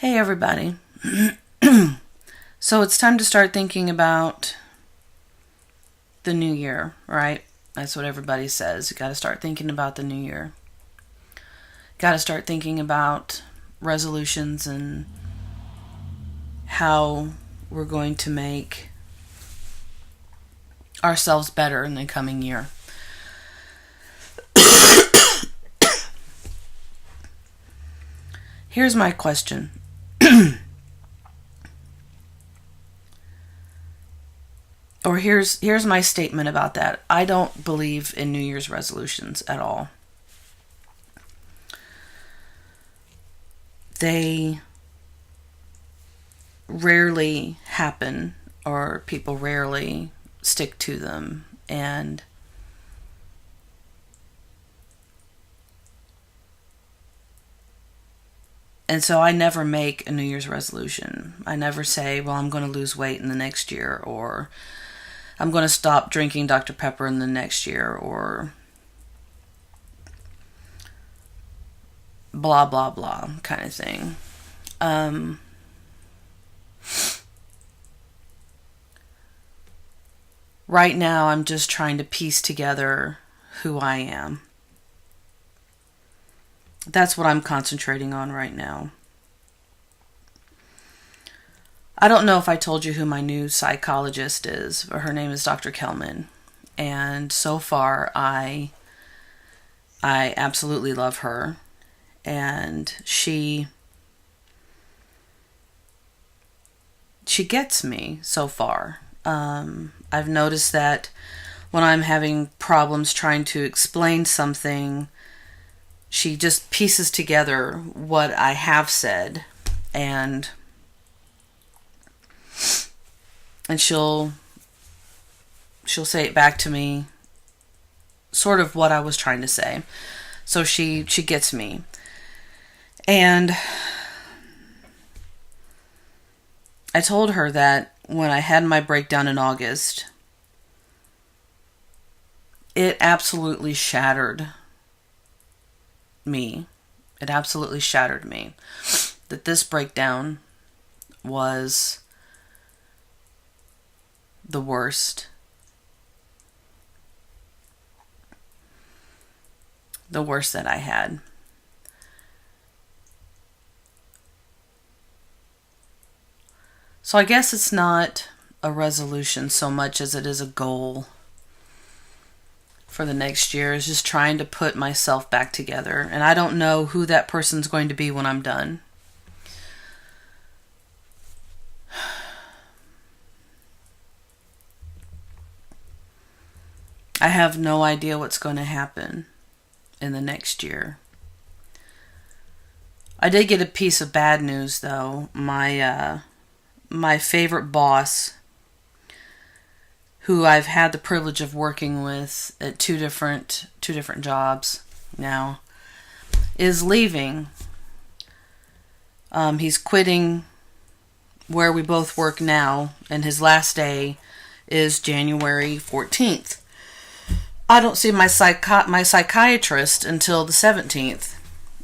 Hey everybody. So it's time to start thinking about the new year, right? That's what everybody says. You got to start thinking about the new year. Got to start thinking about resolutions and how we're going to make ourselves better in the coming year. Here's my question. Or here's my statement about that. I don't believe in New Year's resolutions at all. They rarely happen, or people rarely stick to them. And so I never make a New Year's resolution. I never say, well, I'm going to lose weight in the next year, or I'm going to stop drinking Dr. Pepper in the next year, or blah, blah, blah kind of thing. Right now, I'm just trying to piece together who I am. That's what I'm concentrating on right now. I don't know if I told you who my new psychologist is, but her name is Dr. Kelman. And so far, I absolutely love her. And she gets me so far. I've noticed that when I'm having problems trying to explain something, she just pieces together what I have said, and she'll say it back to me, sort of what I was trying to say. So she gets me. And I told her that when I had my breakdown in August, it absolutely shattered me. It absolutely shattered me. That this breakdown was the worst. The worst that I had. So I guess it's not a resolution so much as it is a goal for the next year, is just trying to put myself back together. And I don't know who that person's going to be when I'm done. I have no idea what's going to happen in the next year. I did get a piece of bad news, though. My favorite boss, who I've had the privilege of working with at two different jobs now, is leaving. He's quitting where we both work now, and his last day is January 14th. I don't see my psychiatrist until the 17th,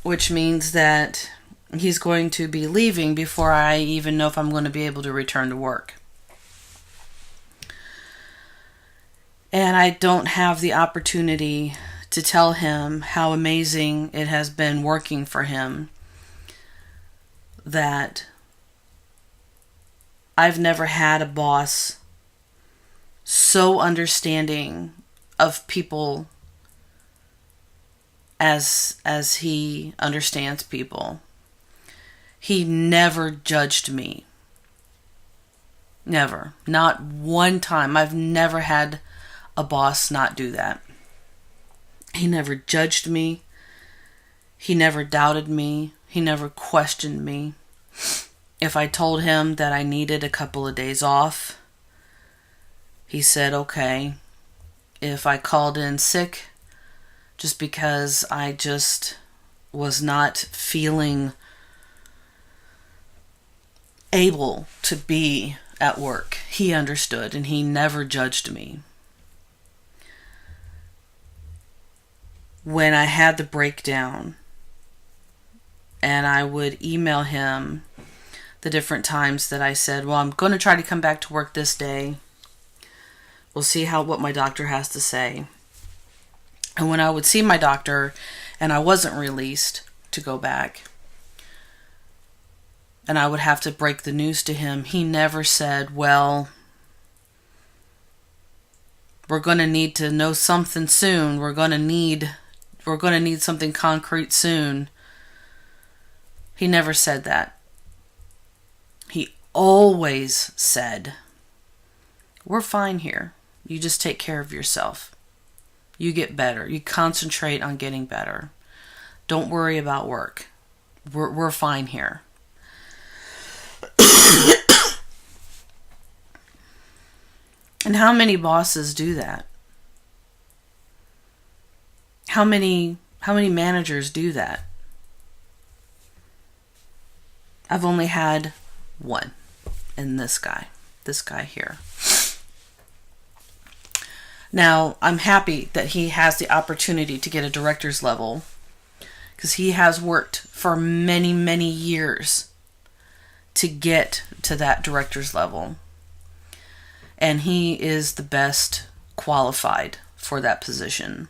which means that he's going to be leaving before I even know if I'm going to be able to return to work. And I don't have the opportunity to tell him how amazing it has been working for him. That I've never had a boss so understanding of people as he understands people. He never judged me. Never. Not one time. I've never had a boss not do that. He never judged me. He never doubted me. He never questioned me. If I told him that I needed a couple of days off, he said, okay. If I called in sick just because I just was not feeling able to be at work, he understood, and he never judged me. When I had the breakdown, and I would email him the different times that I said, well, I'm going to try to come back to work this day. We'll see what my doctor has to say. And when I would see my doctor and I wasn't released to go back, and I would have to break the news to him, he never said, well, we're going to need to know something soon. We're going to need something concrete soon. He never said that. He always said, we're fine here. You just take care of yourself. You get better. You concentrate on getting better. Don't worry about work. We're fine here. And how many bosses do that? How many managers do that? I've only had one in this guy here. Now, I'm happy that he has the opportunity to get a director's level, because he has worked for many, many years to get to that director's level. And he is the best qualified for that position.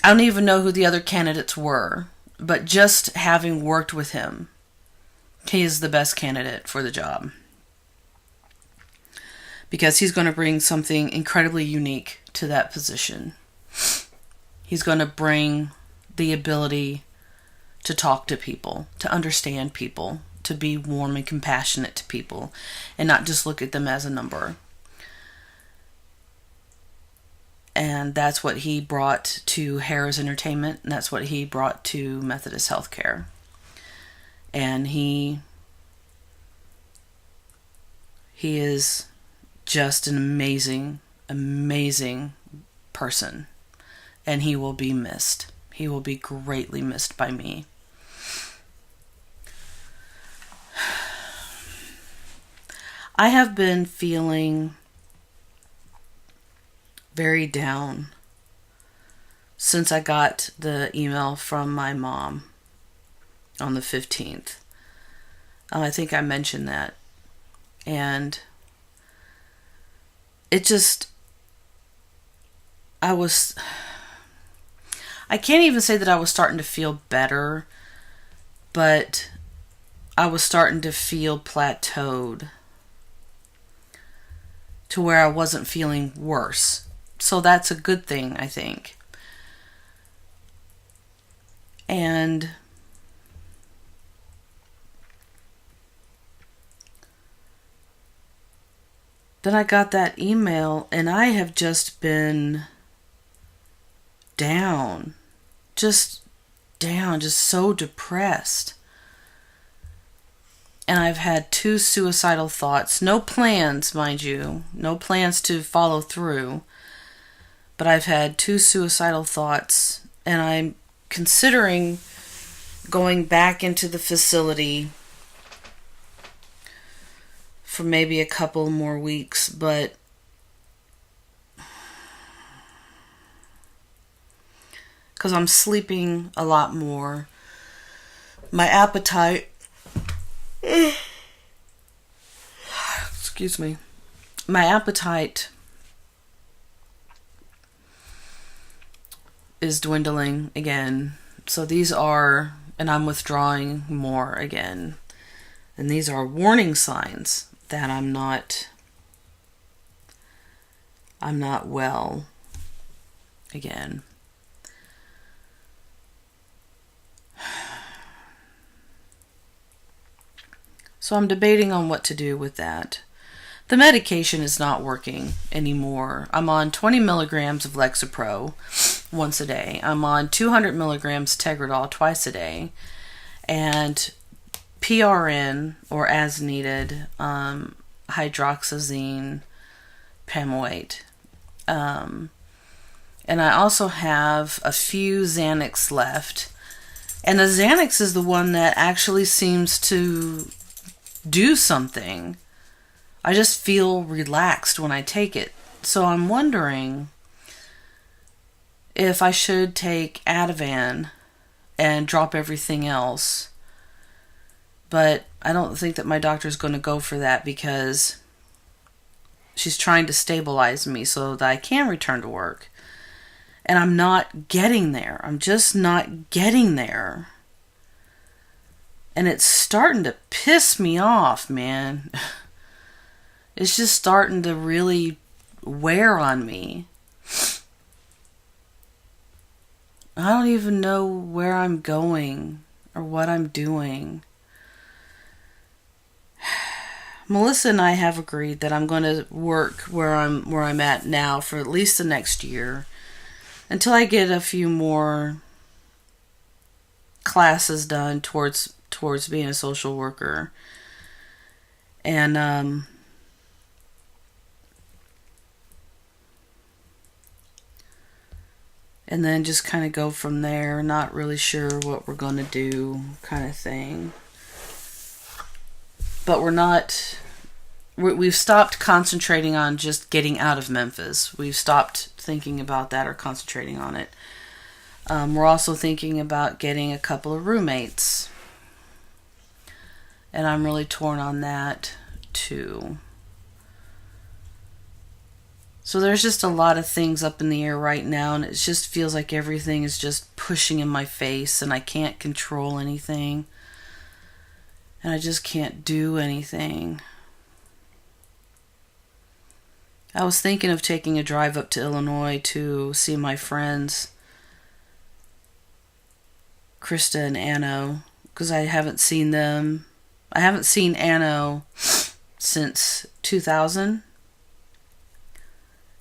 I don't even know who the other candidates were, but just having worked with him, he is the best candidate for the job. Because he's going to bring something incredibly unique to that position. He's going to bring the ability to talk to people, to understand people, to be warm and compassionate to people, and not just look at them as a number. And that's what he brought to Harris Entertainment, and that's what he brought to Methodist Healthcare. And he is just an amazing, amazing person. And he will be missed. He will be greatly missed by me. I have been feeling very down since I got the email from my mom on the 15th. I think I mentioned that. And it just, I can't even say that I was starting to feel better, but I was starting to feel plateaued to where I wasn't feeling worse. So that's a good thing, I think. And then I got that email, and I have just been down, just so depressed. And I've had 2 suicidal thoughts. No plans, mind you. No plans to follow through. But I've had 2 suicidal thoughts. And I'm considering going back into the facility for maybe a couple more weeks. But because I'm sleeping a lot more. My appetite... Excuse me. My appetite is dwindling again. So these are, and I'm withdrawing more again. And these are warning signs that I'm not well again. So I'm debating on what to do with that. The medication is not working anymore. I'm on 20 milligrams of Lexapro once a day. I'm on 200 milligrams Tegretol twice a day. And PRN, or as needed, hydroxyzine, pamoate. And I also have a few Xanax left. And the Xanax is the one that actually seems to do something. I just feel relaxed when I take it. So I'm wondering if I should take Ativan and drop everything else But I don't think that my doctor is going to go for that because she's trying to stabilize me so that I can return to work. And I'm not getting there. I'm just not getting there. And it's starting to piss me off, man. It's just starting to really wear on me. I don't even know where I'm going or what I'm doing. Melissa and I have agreed that I'm going to work where I'm at now for at least the next year until I get a few more classes done towards being a social worker. And then just kind of go from there. Not really sure what we're going to do, kind of thing. But we've stopped concentrating on just getting out of Memphis. We've stopped thinking about that or concentrating on it. We're also thinking about getting a couple of roommates. And I'm really torn on that too. So there's just a lot of things up in the air right now, and it just feels like everything is just pushing in my face and I can't control anything. And I just can't do anything. I was thinking of taking a drive up to Illinois to see my friends, Krista and Anno, because I haven't seen them. I haven't seen Anno since 2000.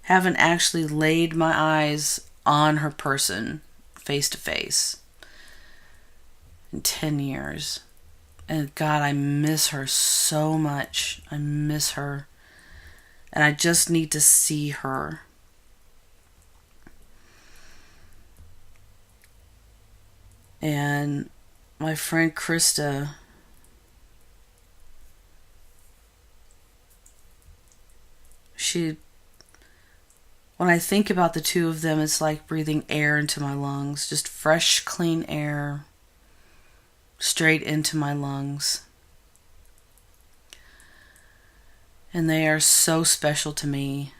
Haven't actually laid my eyes on her person face to face in 10 years. And God, I miss her so much. I miss her. And I just need to see her. And my friend Krista, when I think about the two of them, it's like breathing air into my lungs. Just fresh, clean air straight into my lungs. And they are so special to me.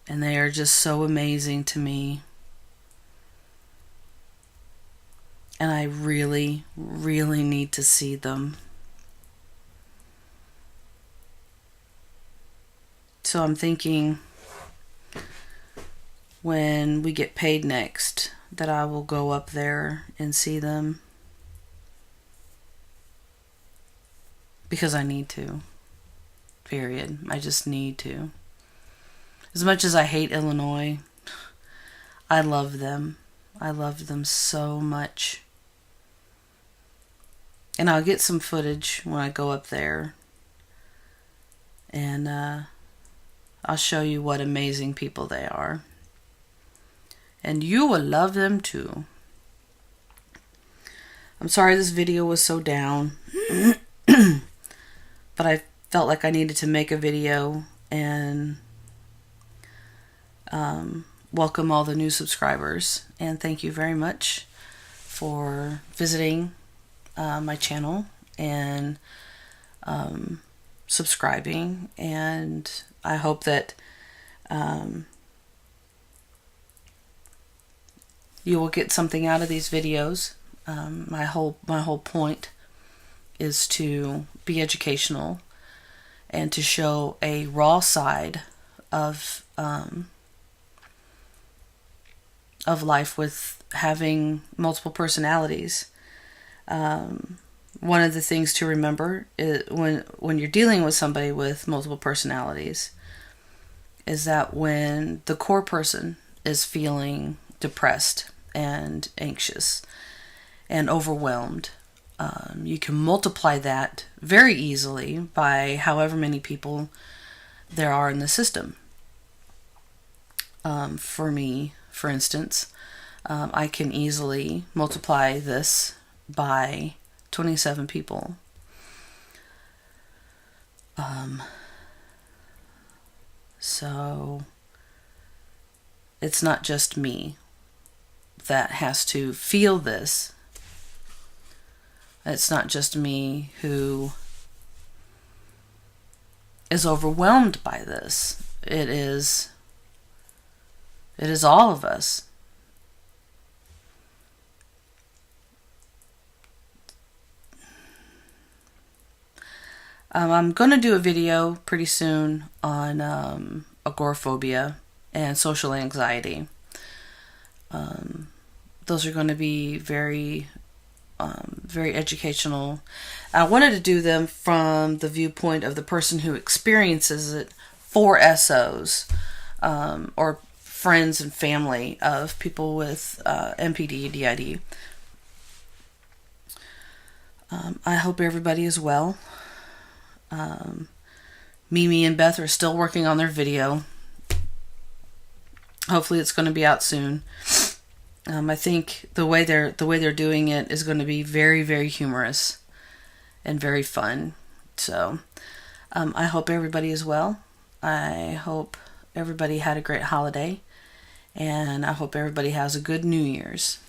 And they are just so amazing to me. And I really, really need to see them. So I'm thinking when we get paid next that I will go up there and see them. Because I need to. Period. I just need to. As much as I hate Illinois, I love them. I love them so much. And I'll get some footage when I go up there. And I'll show you what amazing people they are. And you will love them too. I'm sorry this video was so down. But I felt like I needed to make a video and welcome all the new subscribers. And thank you very much for visiting my channel and subscribing. And I hope that you will get something out of these videos. My whole point is to be educational and to show a raw side of life with having multiple personalities. One of the things to remember is when you're dealing with somebody with multiple personalities is that when the core person is feeling depressed and anxious and overwhelmed, you can multiply that very easily by however many people there are in the system. For me, for instance, I can easily multiply this by 27 people. So it's not just me that has to feel this. It's not just me who is overwhelmed by this. It is all of us. I'm going to do a video pretty soon on agoraphobia and social anxiety. Those are going to be very educational. I wanted to do them from the viewpoint of the person who experiences it for SOs, or friends and family of people with MPD, DID. I hope everybody is well. Mimi and Beth are still working on their video. Hopefully it's going to be out soon. I think the way they're doing it is going to be very, very humorous and very fun. So I hope everybody is well. I hope everybody had a great holiday, and I hope everybody has a good New Year's.